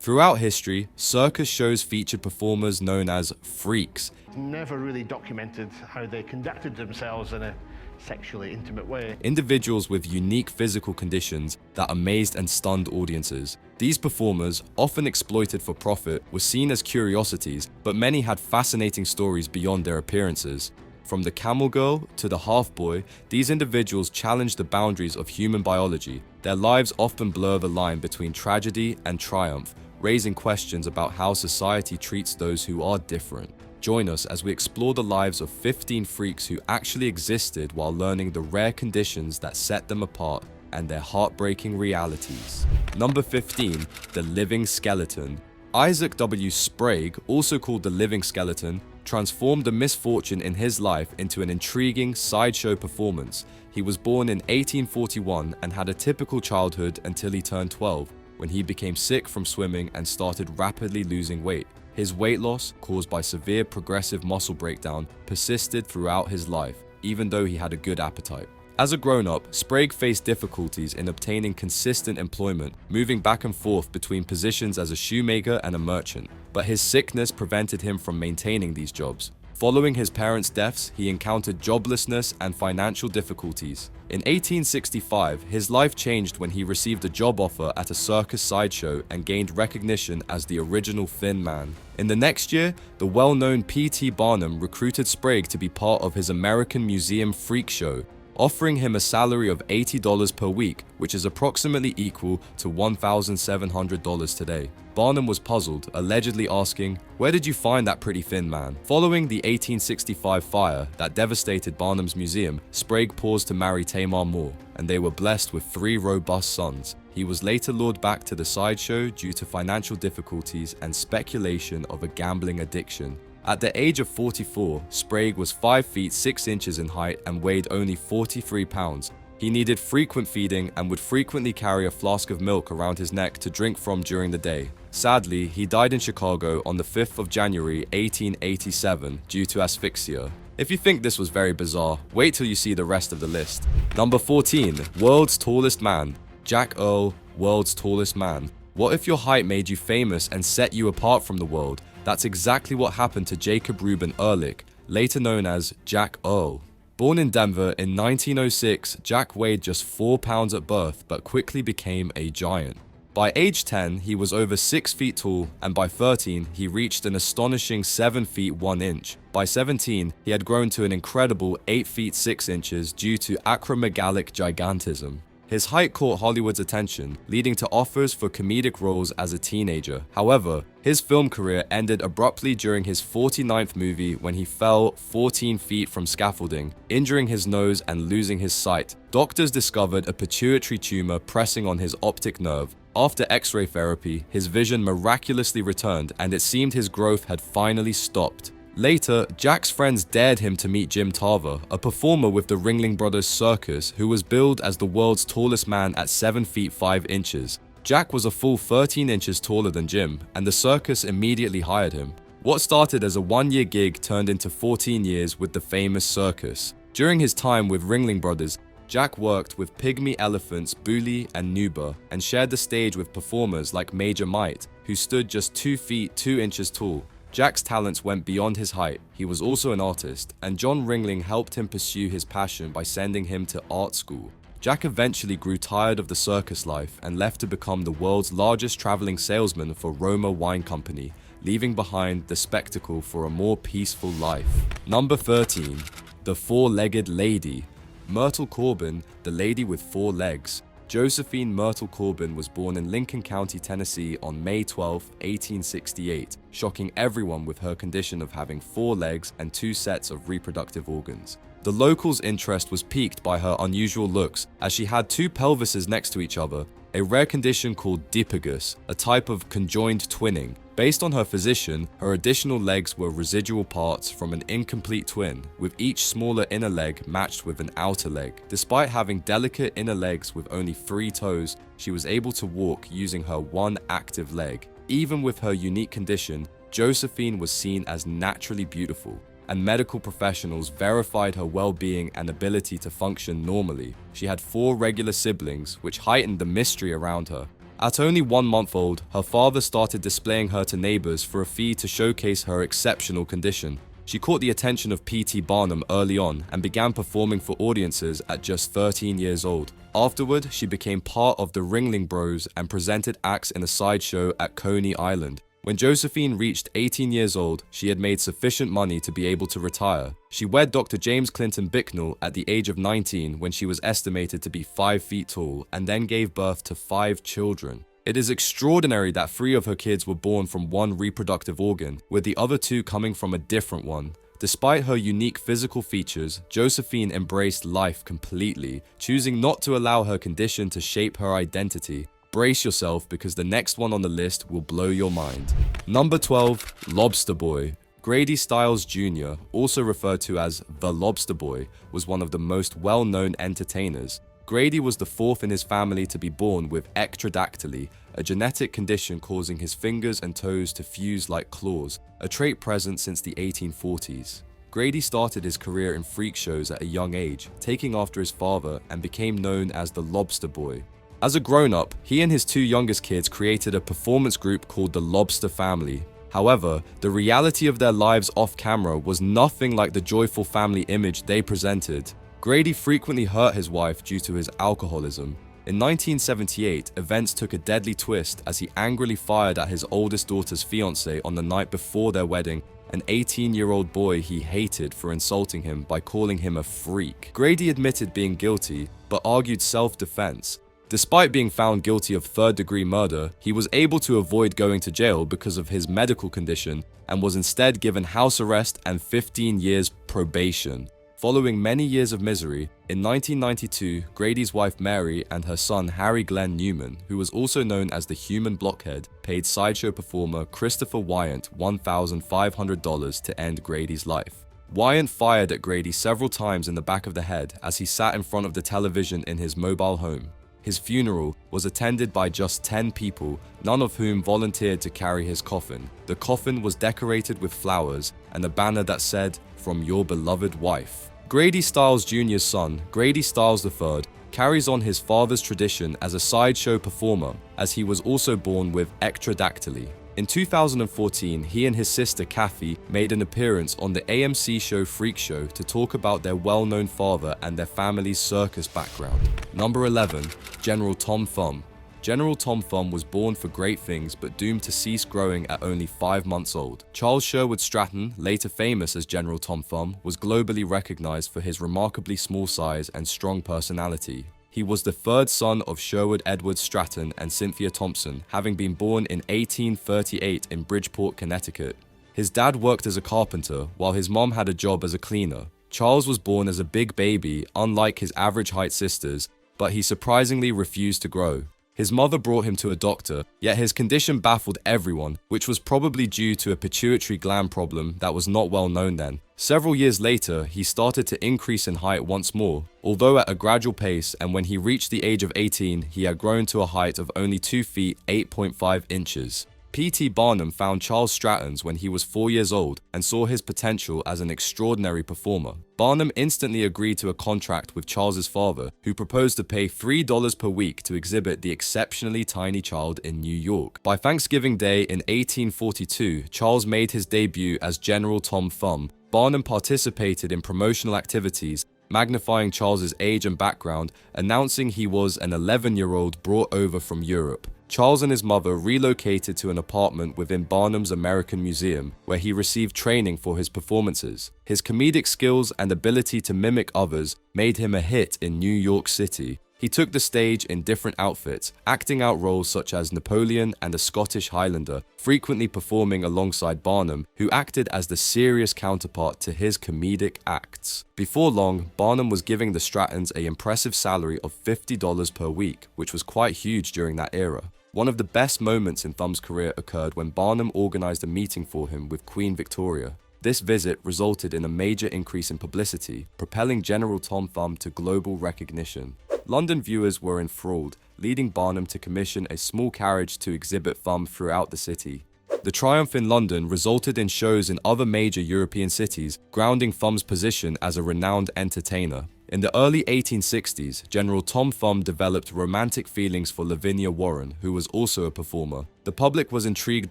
Throughout history, circus shows featured performers known as freaks. Never really documented how they conducted themselves in a sexually intimate way. Individuals with unique physical conditions that amazed and stunned audiences. These performers, often exploited for profit, were seen as curiosities, but many had fascinating stories beyond their appearances. From the camel girl to the half-boy, these individuals challenged the boundaries of human biology. Their lives often blur the line between tragedy and triumph, raising questions about how society treats those who are different. Join us as we explore the lives of 15 freaks who actually existed while learning the rare conditions that set them apart and their heartbreaking realities. Number 15, the living skeleton. Isaac W. Sprague, also called the living skeleton, transformed the misfortune in his life into an intriguing sideshow performance. He was born in 1841 and had a typical childhood until he turned 12, when he became sick from swimming and started rapidly losing weight. His weight loss, caused by severe progressive muscle breakdown, persisted throughout his life, even though he had a good appetite. As a grown-up, Sprague faced difficulties in obtaining consistent employment, moving back and forth between positions as a shoemaker and a merchant, but his sickness prevented him from maintaining these jobs. Following his parents' deaths, he encountered joblessness and financial difficulties. In 1865, his life changed when he received a job offer at a circus sideshow and gained recognition as the original Thin Man. In the next year, the well-known P.T. Barnum recruited Sprague to be part of his American Museum Freak Show, offering him a salary of $80 per week, which is approximately equal to $1,700 today. Barnum was puzzled, allegedly asking, "Where did you find that pretty thin man?" Following the 1865 fire that devastated Barnum's museum, Sprague paused to marry Tamar Moore, and they were blessed with 3 robust sons. He was later lured back to the sideshow due to financial difficulties and speculation of a gambling addiction. At the age of 44, Sprague was 5 feet 6 inches in height and weighed only 43 pounds. He needed frequent feeding and would frequently carry a flask of milk around his neck to drink from during the day. Sadly, he died in Chicago on the 5th of January 1887 due to asphyxia. If you think this was very bizarre, wait till you see the rest of the list. Number 14, world's tallest man. Jack Earl, world's tallest man. What if your height made you famous and set you apart from the world? That's exactly what happened to Jacob Reuben Ehrlich, later known as Jack Earl. Born in Denver in 1906, Jack weighed just 4 pounds at birth but quickly became a giant. By age 10, he was over 6 feet tall, and by 13, he reached an astonishing 7 feet 1 inch. By 17, he had grown to an incredible 8 feet 6 inches due to acromegalic gigantism. His height caught Hollywood's attention, leading to offers for comedic roles as a teenager. However, his film career ended abruptly during his 49th movie when he fell 14 feet from scaffolding, injuring his nose and losing his sight. Doctors discovered a pituitary tumor pressing on his optic nerve. After X-ray therapy, his vision miraculously returned and it seemed his growth had finally stopped. Later, Jack's friends dared him to meet Jim Tarver, a performer with the Ringling Brothers Circus who was billed as the world's tallest man at 7 feet 5 inches. Jack was a full 13 inches taller than Jim, and the circus immediately hired him. What started as a 1-year gig turned into 14 years with the famous circus. During his time with Ringling Brothers, Jack worked with pygmy elephants Booley and Nuba and shared the stage with performers like Major Might, who stood just 2 feet 2 inches tall. Jack's talents went beyond his height. He was also an artist, and John Ringling helped him pursue his passion by sending him to art school. Jack eventually grew tired of the circus life and left to become the world's largest traveling salesman for Roma Wine Company, leaving behind the spectacle for a more peaceful life. Number 13. The Four-Legged Lady. Myrtle Corbin, the lady with 4 legs. Josephine Myrtle Corbin was born in Lincoln County, Tennessee on May 12, 1868, shocking everyone with her condition of having 4 legs and 2 sets of reproductive organs. The locals' interest was piqued by her unusual looks, as she had 2 pelvises next to each other, a rare condition called dipagus, a type of conjoined twinning. Based on her physician, her additional legs were residual parts from an incomplete twin, with each smaller inner leg matched with an outer leg. Despite having delicate inner legs with only 3 toes, she was able to walk using her 1 active leg. Even with her unique condition, Josephine was seen as naturally beautiful, and medical professionals verified her well-being and ability to function normally. She had 4 regular siblings, which heightened the mystery around her. At only 1 month old, her father started displaying her to neighbors for a fee to showcase her exceptional condition. She caught the attention of P.T. Barnum early on and began performing for audiences at just 13 years old. Afterward, she became part of the Ringling Bros and presented acts in a sideshow at Coney Island. When Josephine reached 18 years old, she had made sufficient money to be able to retire. She wed Dr. James Clinton Bicknell at the age of 19 when she was estimated to be 5 feet tall and then gave birth to 5 children. It is extraordinary that 3 of her kids were born from one reproductive organ, with the other 2 coming from a different one. Despite her unique physical features, Josephine embraced life completely, choosing not to allow her condition to shape her identity. Brace yourself because the next one on the list will blow your mind. Number 12, Lobster Boy. Grady Stiles Jr., also referred to as the Lobster Boy, was one of the most well-known entertainers. Grady was the 4th in his family to be born with ectrodactyly, a genetic condition causing his fingers and toes to fuse like claws, a trait present since the 1840s. Grady started his career in freak shows at a young age, taking after his father, and became known as the Lobster Boy. As a grown-up, he and his 2 youngest kids created a performance group called the Lobster Family. However, the reality of their lives off-camera was nothing like the joyful family image they presented. Grady frequently hurt his wife due to his alcoholism. In 1978, events took a deadly twist as he angrily fired at his oldest daughter's fiancé on the night before their wedding, an 18-year-old boy he hated for insulting him by calling him a freak. Grady admitted being guilty, but argued self-defense. Despite being found guilty of 3rd-degree murder, he was able to avoid going to jail because of his medical condition and was instead given house arrest and 15 years probation. Following many years of misery, in 1992, Grady's wife Mary and her son Harry Glenn Newman, who was also known as the Human Blockhead, paid sideshow performer Christopher Wyant $1,500 to end Grady's life. Wyant fired at Grady several times in the back of the head as he sat in front of the television in his mobile home. His funeral was attended by just 10 people, none of whom volunteered to carry his coffin. The coffin was decorated with flowers and a banner that said, "From your beloved wife." Grady Stiles Jr.'s son, Grady Stiles III, carries on his father's tradition as a sideshow performer, as he was also born with ectrodactyly. In 2014, he and his sister Kathy made an appearance on the AMC show Freak Show to talk about their well-known father and their family's circus background. Number 11, General Tom Thumb. General Tom Thumb was born for great things but doomed to cease growing at only 5 months old. Charles Sherwood Stratton, later famous as General Tom Thumb, was globally recognized for his remarkably small size and strong personality. He was the 3rd son of Sherwood Edward Stratton and Cynthia Thompson, having been born in 1838 in Bridgeport, Connecticut. His dad worked as a carpenter, while his mom had a job as a cleaner. Charles was born as a big baby, unlike his average height sisters, but he surprisingly refused to grow. His mother brought him to a doctor, yet his condition baffled everyone, which was probably due to a pituitary gland problem that was not well known then. Several years later, he started to increase in height once more, although at a gradual pace, and when he reached the age of 18, he had grown to a height of only 2 feet 8.5 inches. P.T. Barnum found Charles Stratton's when he was 4 years old and saw his potential as an extraordinary performer. Barnum instantly agreed to a contract with Charles's father, who proposed to pay $3 per week to exhibit the exceptionally tiny child in New York. By Thanksgiving Day in 1842, Charles made his debut as General Tom Thumb. Barnum participated in promotional activities, magnifying Charles's age and background, announcing he was an 11-year-old brought over from Europe. Charles and his mother relocated to an apartment within Barnum's American Museum, where he received training for his performances. His comedic skills and ability to mimic others made him a hit in New York City. He took the stage in different outfits, acting out roles such as Napoleon and a Scottish Highlander, frequently performing alongside Barnum, who acted as the serious counterpart to his comedic acts. Before long, Barnum was giving the Strattons an impressive salary of $50 per week, which was quite huge during that era. One of the best moments in Thumb's career occurred when Barnum organized a meeting for him with Queen Victoria. This visit resulted in a major increase in publicity, propelling General Tom Thumb to global recognition. London viewers were enthralled, leading Barnum to commission a small carriage to exhibit Thumb throughout the city. The triumph in London resulted in shows in other major European cities, grounding Thumb's position as a renowned entertainer. In the early 1860s, General Tom Thumb developed romantic feelings for Lavinia Warren, who was also a performer. The public was intrigued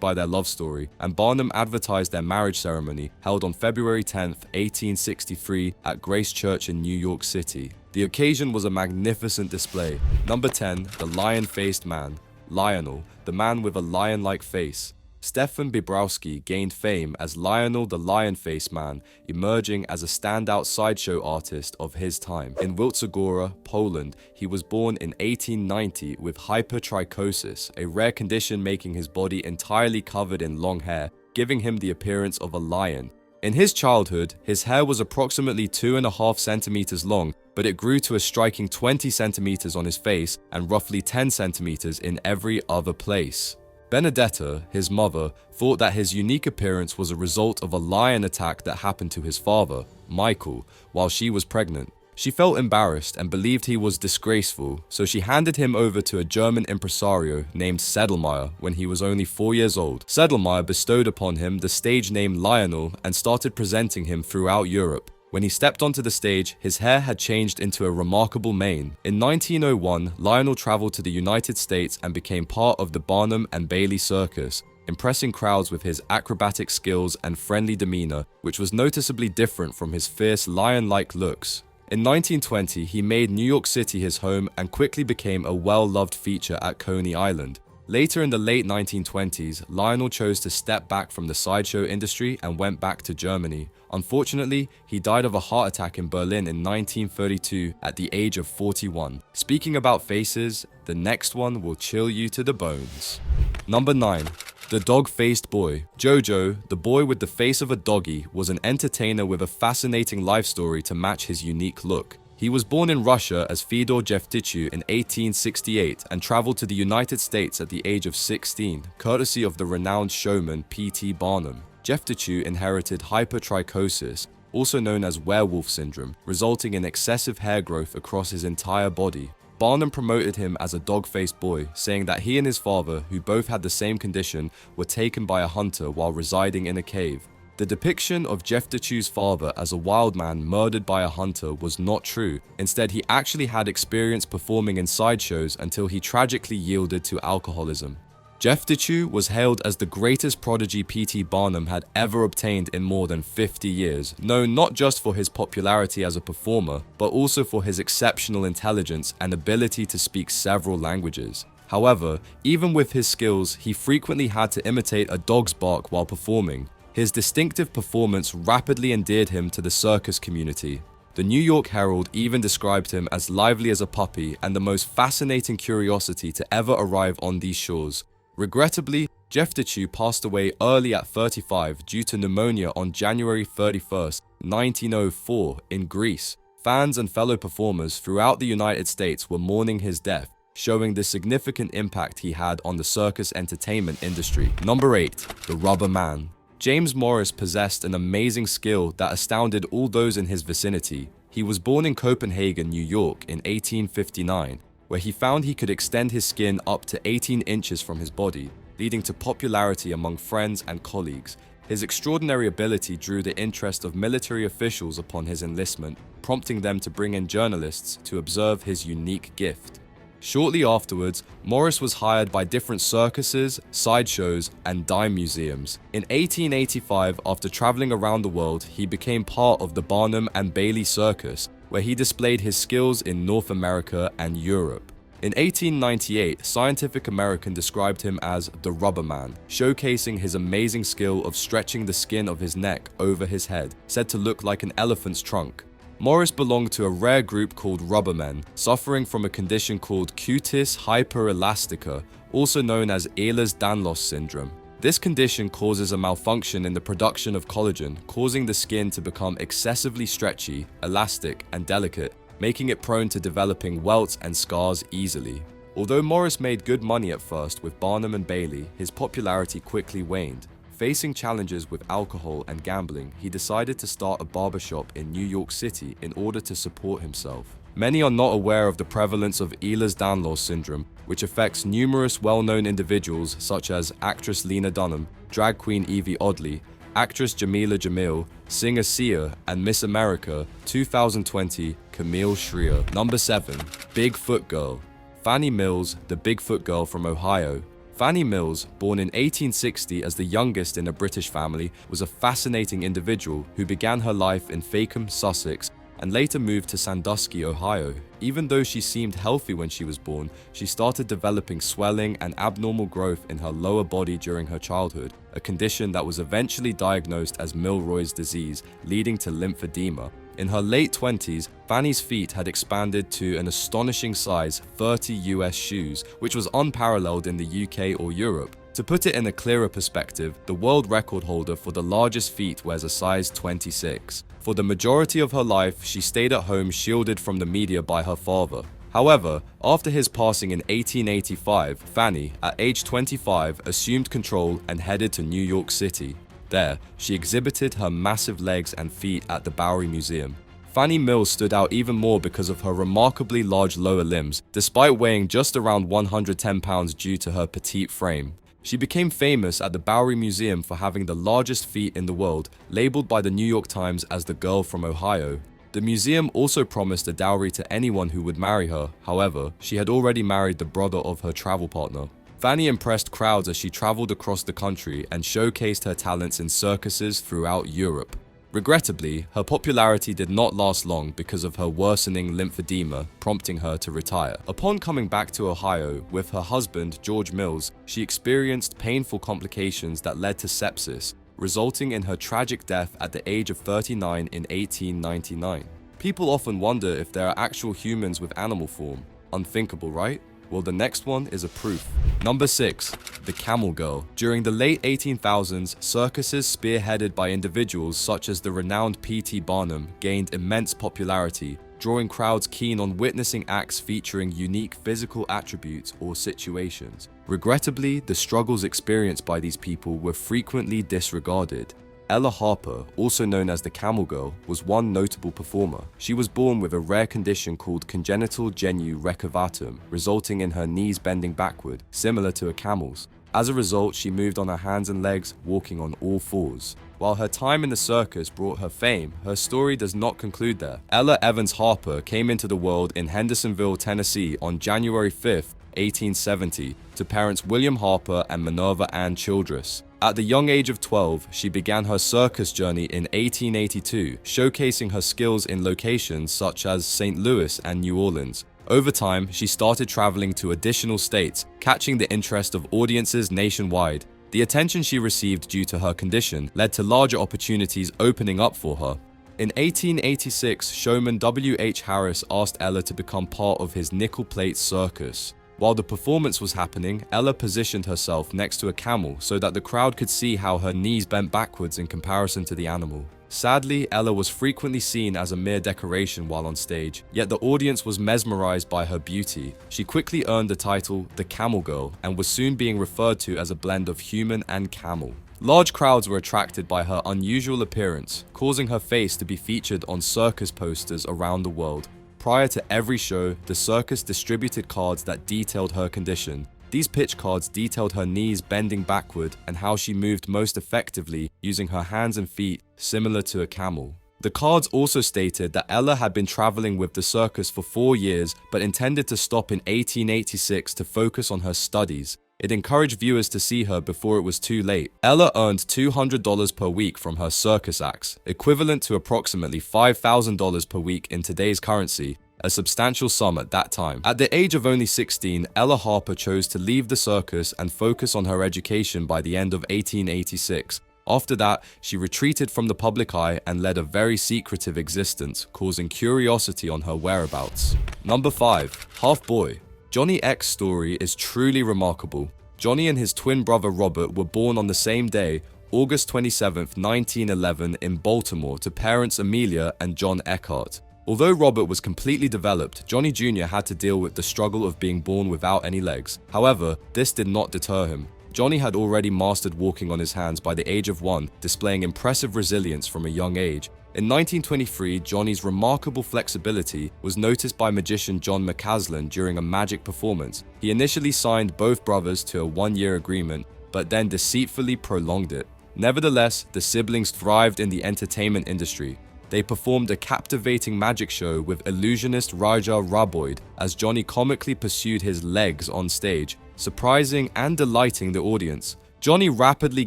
by their love story, and Barnum advertised their marriage ceremony held on February 10, 1863 at Grace Church in New York City. The occasion was a magnificent display. Number 10, the lion-faced man. Lionel, the man with a lion-like face. Stefan Bibrowski gained fame as Lionel the Lion-Faced Man, emerging as a standout sideshow artist of his time. In Wilczegora, Poland, he was born in 1890 with hypertrichosis, a rare condition making his body entirely covered in long hair, giving him the appearance of a lion. In his childhood, his hair was approximately 2.5 centimeters long, but it grew to a striking 20 centimeters on his face and roughly 10 centimeters in every other place. Benedetta, his mother, thought that his unique appearance was a result of a lion attack that happened to his father, Michael, while she was pregnant. She felt embarrassed and believed he was disgraceful, so she handed him over to a German impresario named Sedlmayr when he was only 4 years old. Sedlmayr bestowed upon him the stage name Lionel and started presenting him throughout Europe. When he stepped onto the stage, his hair had changed into a remarkable mane. In 1901, Lionel traveled to the United States and became part of the Barnum and Bailey Circus, impressing crowds with his acrobatic skills and friendly demeanor, which was noticeably different from his fierce lion-like looks. In 1920, he made New York City his home and quickly became a well-loved feature at Coney Island. Later in the late 1920s, Lionel chose to step back from the sideshow industry and went back to Germany. Unfortunately, he died of a heart attack in Berlin in 1932 at the age of 41. Speaking about faces, the next one will chill you to the bones. Number 9. The Dog-Faced Boy. Jojo, the boy with the face of a doggy, was an entertainer with a fascinating life story to match his unique look. He was born in Russia as Fyodor Jevtichu in 1868 and traveled to the United States at the age of 16, courtesy of the renowned showman P.T. Barnum. Jevtichu inherited hypertrichosis, also known as werewolf syndrome, resulting in excessive hair growth across his entire body. Barnum promoted him as a dog-faced boy, saying that he and his father, who both had the same condition, were taken by a hunter while residing in a cave. The depiction of Jevtichu's father as a wild man murdered by a hunter was not true. Instead, he actually had experience performing in sideshows until he tragically yielded to alcoholism. Jevtichu was hailed as the greatest prodigy P.T. Barnum had ever obtained in more than 50 years, known not just for his popularity as a performer, but also for his exceptional intelligence and ability to speak several languages. However, even with his skills, he frequently had to imitate a dog's bark while performing. His distinctive performance rapidly endeared him to the circus community. The New York Herald even described him as lively as a puppy and the most fascinating curiosity to ever arrive on these shores. Regrettably, Jevtichu passed away early at 35 due to pneumonia on January 31, 1904, in Greece. Fans and fellow performers throughout the United States were mourning his death, showing the significant impact he had on the circus entertainment industry. Number 8. The Rubber Man. James Morris possessed an amazing skill that astounded all those in his vicinity. He was born in Copenhagen, New York in 1859, where he found he could extend his skin up to 18 inches from his body, leading to popularity among friends and colleagues. His extraordinary ability drew the interest of military officials upon his enlistment, prompting them to bring in journalists to observe his unique gift. Shortly afterwards, Morris was hired by different circuses, sideshows, and dime museums. In 1885, after traveling around the world, he became part of the Barnum and Bailey Circus, where he displayed his skills in North America and Europe. In 1898, Scientific American described him as the Rubber Man, showcasing his amazing skill of stretching the skin of his neck over his head, said to look like an elephant's trunk. Morris belonged to a rare group called Rubbermen, suffering from a condition called cutis hyperelastica, also known as Ehlers-Danlos syndrome. This condition causes a malfunction in the production of collagen, causing the skin to become excessively stretchy, elastic, and delicate, making it prone to developing welts and scars easily. Although Morris made good money at first with Barnum and Bailey, his popularity quickly waned. Facing challenges with alcohol and gambling, he decided to start a barbershop in New York City in order to support himself. Many are not aware of the prevalence of Ehlers-Danlos syndrome, which affects numerous well-known individuals such as actress Lena Dunham, drag queen Evie Oddly, actress Jamila Jamil, singer Sia, and Miss America 2020 Camille Schrier. Number 7. Bigfoot Girl. Fannie Mills, the Bigfoot Girl from Ohio. Fannie Mills, born in 1860 as the youngest in a British family, was a fascinating individual who began her life in Faceham, Sussex, and later moved to Sandusky, Ohio. Even though she seemed healthy when she was born, she started developing swelling and abnormal growth in her lower body during her childhood, a condition that was eventually diagnosed as Milroy's disease, leading to lymphedema. In her late 20s, Fannie's feet had expanded to an astonishing size 30 US shoes, which was unparalleled in the UK or Europe. To put it in a clearer perspective, the world record holder for the largest feet wears a size 26. For the majority of her life, she stayed at home shielded from the media by her father. However, after his passing in 1885, Fannie, at age 25, assumed control and headed to New York City. There, she exhibited her massive legs and feet at the Bowery Museum. Fannie Mills stood out even more because of her remarkably large lower limbs, despite weighing just around 110 pounds due to her petite frame. She became famous at the Bowery Museum for having the largest feet in the world, labeled by the New York Times as the girl from Ohio. The museum also promised a dowry to anyone who would marry her. However, she had already married the brother of her travel partner. Fannie impressed crowds as she traveled across the country and showcased her talents in circuses throughout Europe. Regrettably, her popularity did not last long because of her worsening lymphedema, prompting her to retire. Upon coming back to Ohio with her husband, George Mills, she experienced painful complications that led to sepsis, resulting in her tragic death at the age of 39 in 1899. People often wonder if there are actual humans with animal form. Unthinkable, right? Well, the next one is a proof. Number 6. The Camel Girl. During the late 1800s, circuses spearheaded by individuals such as the renowned P.T. Barnum gained immense popularity, drawing crowds keen on witnessing acts featuring unique physical attributes or situations. Regrettably, the struggles experienced by these people were frequently disregarded. Ella Harper, also known as the Camel Girl, was one notable performer. She was born with a rare condition called congenital genu recurvatum, resulting in her knees bending backward, similar to a camel's. As a result, she moved on her hands and legs, walking on all fours. While her time in the circus brought her fame, her story does not conclude there. Ella Evans Harper came into the world in Hendersonville, Tennessee on January 5th, 1870, to parents William Harper and Minerva Ann Childress. At the young age of 12, she began her circus journey in 1882, showcasing her skills in locations such as St. Louis and New Orleans. Over time, she started traveling to additional states, catching the interest of audiences nationwide. The attention she received due to her condition led to larger opportunities opening up for her. In 1886, showman W.H. Harris asked Ella to become part of his nickel-plate circus. While the performance was happening, Ella positioned herself next to a camel so that the crowd could see how her knees bent backwards in comparison to the animal. Sadly, Ella was frequently seen as a mere decoration while on stage, yet the audience was mesmerized by her beauty. She quickly earned the title the Camel Girl and was soon being referred to as a blend of human and camel. Large crowds were attracted by her unusual appearance, causing her face to be featured on circus posters around the world. Prior to every show, the circus distributed cards that detailed her condition. These pitch cards detailed her knees bending backward and how she moved most effectively using her hands and feet, similar to a camel. The cards also stated that Ella had been traveling with the circus for 4 years but intended to stop in 1886 to focus on her studies. It encouraged viewers to see her before it was too late. Ella earned $200 per week from her circus acts, equivalent to approximately $5,000 per week in today's currency, a substantial sum at that time. At the age of only 16, Ella Harper chose to leave the circus and focus on her education by the end of 1886. After that, she retreated from the public eye and led a very secretive existence, causing curiosity on her whereabouts. Number 5. Half Boy. Johnny Eck's story is truly remarkable. Johnny and his twin brother Robert were born on the same day, August 27, 1911, in Baltimore to parents Amelia and John Eckhart. Although Robert was completely developed, Johnny Jr. had to deal with the struggle of being born without any legs. However, this did not deter him. Johnny had already mastered walking on his hands by the age of 1, displaying impressive resilience from a young age. In 1923, Johnny's remarkable flexibility was noticed by magician John McCaslin during a magic performance. He initially signed both brothers to a 1-year agreement, but then deceitfully prolonged it. Nevertheless, the siblings thrived in the entertainment industry. they performed a captivating magic show with illusionist Raja Raboid as Johnny comically pursued his legs on stage, surprising and delighting the audience. Johnny rapidly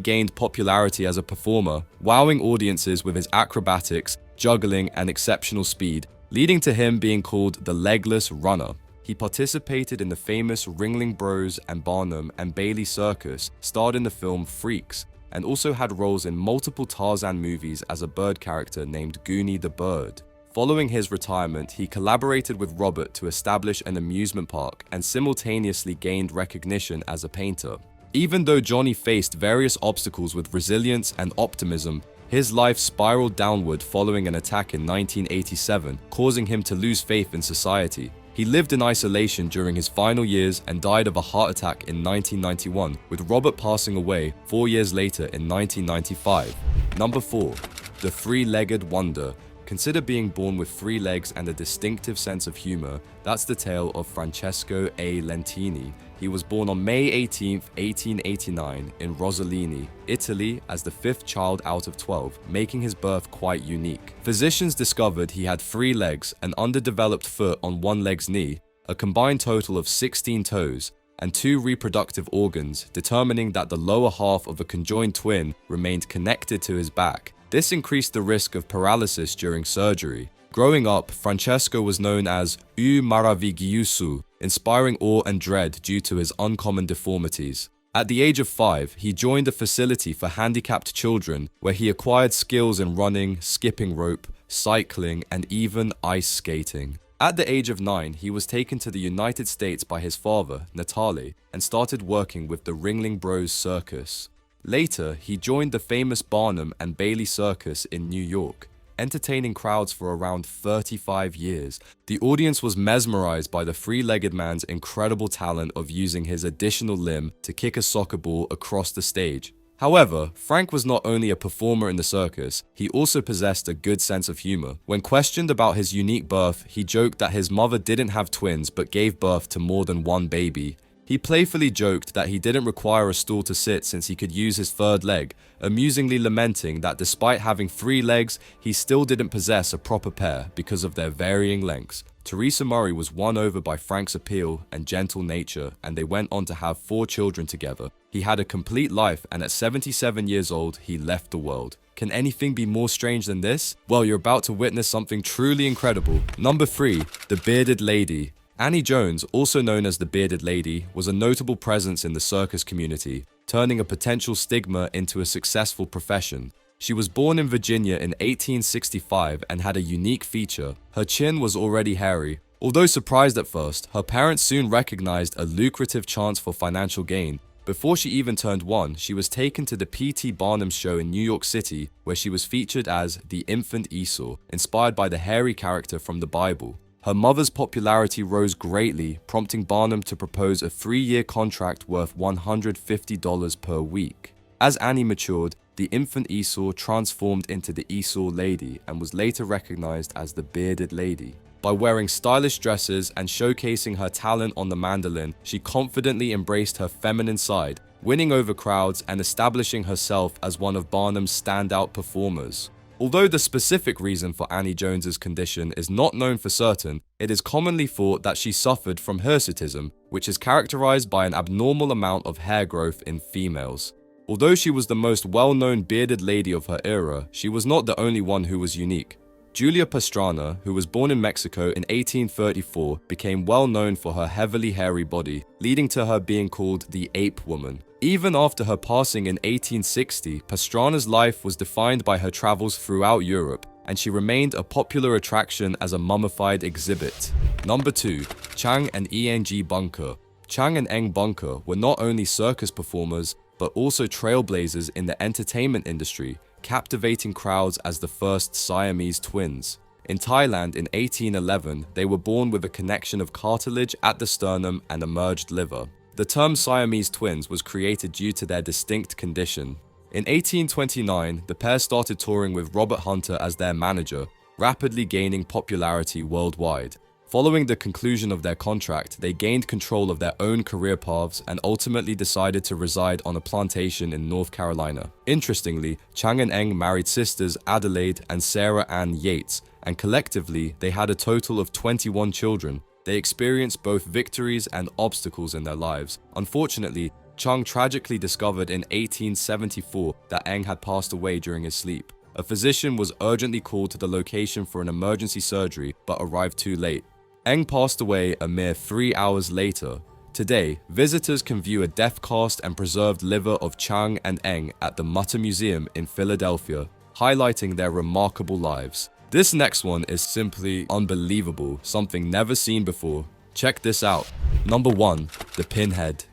gained popularity as a performer, wowing audiences with his acrobatics, juggling, and exceptional speed, leading to him being called the Legless Runner. He participated in the famous Ringling Bros and Barnum and Bailey Circus, starred in the film Freaks, and also had roles in multiple Tarzan movies as a bird character named Goonie the Bird. Following his retirement, he collaborated with Robert to establish an amusement park and simultaneously gained recognition as a painter. Even though Johnny faced various obstacles with resilience and optimism, his life spiraled downward following an attack in 1987, causing him to lose faith in society. He lived in isolation during his final years and died of a heart attack in 1991, with Robert passing away 4 years later in 1995. Number 4. The Three-Legged Wonder. Consider being born with 3 legs and a distinctive sense of humor. That's the tale of Francesco A. Lentini. He was born on May 18, 1889 in Rosellini, Italy, as the 5th child out of 12, making his birth quite unique. Physicians discovered he had 3 legs, an underdeveloped foot on one leg's knee, a combined total of 16 toes, and 2 reproductive organs, determining that the lower half of a conjoined twin remained connected to his back. This increased the risk of paralysis during surgery. Growing up, Francesco was known as U Maraviglioso, inspiring awe and dread due to his uncommon deformities. At the age of 5, he joined a facility for handicapped children where he acquired skills in running, skipping rope, cycling, and even ice skating. At the age of 9, he was taken to the United States by his father, Natale, and started working with the Ringling Bros Circus. Later, he joined the famous Barnum and Bailey Circus in New York, entertaining crowds for around 35 years. The audience was mesmerized by the 3-legged man's incredible talent of using his additional limb to kick a soccer ball across the stage. However, Frank was not only a performer in the circus, he also possessed a good sense of humor. When questioned about his unique birth, he joked that his mother didn't have twins but gave birth to more than one baby. He playfully joked that he didn't require a stool to sit since he could use his 3rd leg, amusingly lamenting that despite having 3 legs, he still didn't possess a proper pair because of their varying lengths. Teresa Murray was won over by Frank's appeal and gentle nature, and they went on to have 4 children together. He had a complete life, and at 77 years old, he left the world. Can anything be more strange than this? Well, you're about to witness something truly incredible. Number 3. The Bearded Lady. Annie Jones, also known as the Bearded Lady, was a notable presence in the circus community, turning a potential stigma into a successful profession. She was born in Virginia in 1865 and had a unique feature. Her chin was already hairy. Although surprised at first, her parents soon recognized a lucrative chance for financial gain. Before she even turned 1, she was taken to the P.T. Barnum show in New York City, where she was featured as the infant Esau, inspired by the hairy character from the Bible. Her mother's popularity rose greatly, prompting Barnum to propose a 3-year contract worth $150 per week. As Annie matured, the infant Esau transformed into the Esau Lady and was later recognized as the Bearded Lady. By wearing stylish dresses and showcasing her talent on the mandolin, she confidently embraced her feminine side, winning over crowds and establishing herself as one of Barnum's standout performers. Although the specific reason for Annie Jones's condition is not known for certain, it is commonly thought that she suffered from hirsutism, which is characterized by an abnormal amount of hair growth in females. Although she was the most well-known bearded lady of her era, she was not the only one who was unique. Julia Pastrana, who was born in Mexico in 1834, became well known for her heavily hairy body, leading to her being called the Ape Woman. Even after her passing in 1860, Pastrana's life was defined by her travels throughout Europe, and she remained a popular attraction as a mummified exhibit. Number 2. Chang and Eng Bunker. Chang and Eng Bunker were not only circus performers, but also trailblazers in the entertainment industry, captivating crowds as the first Siamese twins. In Thailand in 1811, they were born with a connection of cartilage at the sternum and a merged liver. The term Siamese twins was created due to their distinct condition. In 1829, the pair started touring with Robert Hunter as their manager, rapidly gaining popularity worldwide. Following the conclusion of their contract, they gained control of their own career paths and ultimately decided to reside on a plantation in North Carolina. Interestingly, Chang and Eng married sisters Adelaide and Sarah Ann Yates, and collectively they had a total of 21 children. They experienced both victories and obstacles in their lives. Unfortunately, Chang tragically discovered in 1874 that Eng had passed away during his sleep. A physician was urgently called to the location for an emergency surgery but arrived too late. Eng passed away a mere 3 hours later. Today, visitors can view a death-cast and preserved liver of Chang and Eng at the Mutter Museum in Philadelphia, highlighting their remarkable lives. This next one is simply unbelievable, something never seen before. Check this out. Number 1. The Pinhead.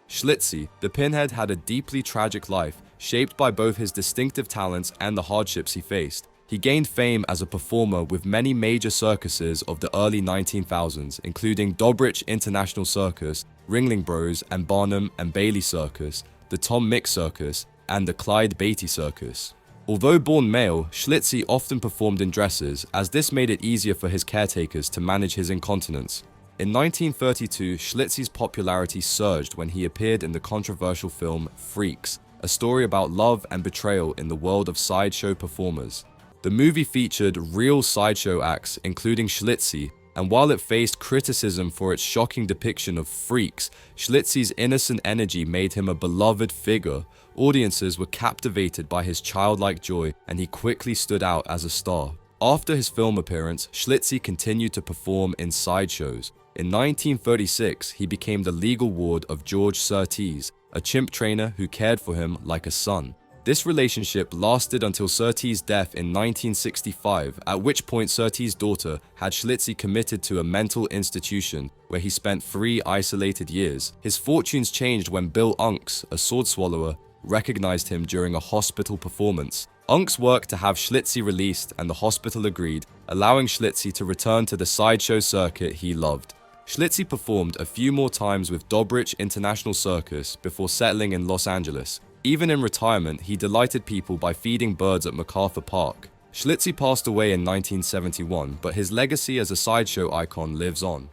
Schlitzie, the Pinhead, had a deeply tragic life, shaped by both his distinctive talents and the hardships he faced. He gained fame as a performer with many major circuses of the early 19,000s, including Dobrich International Circus, Ringling Bros and Barnum and Bailey Circus, the Tom Mix Circus, and the Clyde Beatty Circus. Although born male, Schlitzie often performed in dresses, as this made it easier for his caretakers to manage his incontinence. In 1932, Schlitzie's popularity surged when he appeared in the controversial film Freaks, a story about love and betrayal in the world of sideshow performers. The movie featured real sideshow acts, including Schlitzie, and while it faced criticism for its shocking depiction of freaks, Schlitzie's innocent energy made him a beloved figure. Audiences were captivated by his childlike joy, and he quickly stood out as a star. After his film appearance, Schlitzie continued to perform in sideshows. In 1936, he became the legal ward of George Surtees, a chimp trainer who cared for him like a son. This relationship lasted until Surtees' death in 1965, at which point Surtees' daughter had Schlitzie committed to a mental institution where he spent 3 isolated years. His fortunes changed when Bill Unks, a sword swallower, recognized him during a hospital performance. Unks worked to have Schlitzie released, and the hospital agreed, allowing Schlitzie to return to the sideshow circuit he loved. Schlitzie performed a few more times with Dobrich International Circus before settling in Los Angeles. Even in retirement, he delighted people by feeding birds at MacArthur Park. Schlitzie passed away in 1971, but his legacy as a sideshow icon lives on.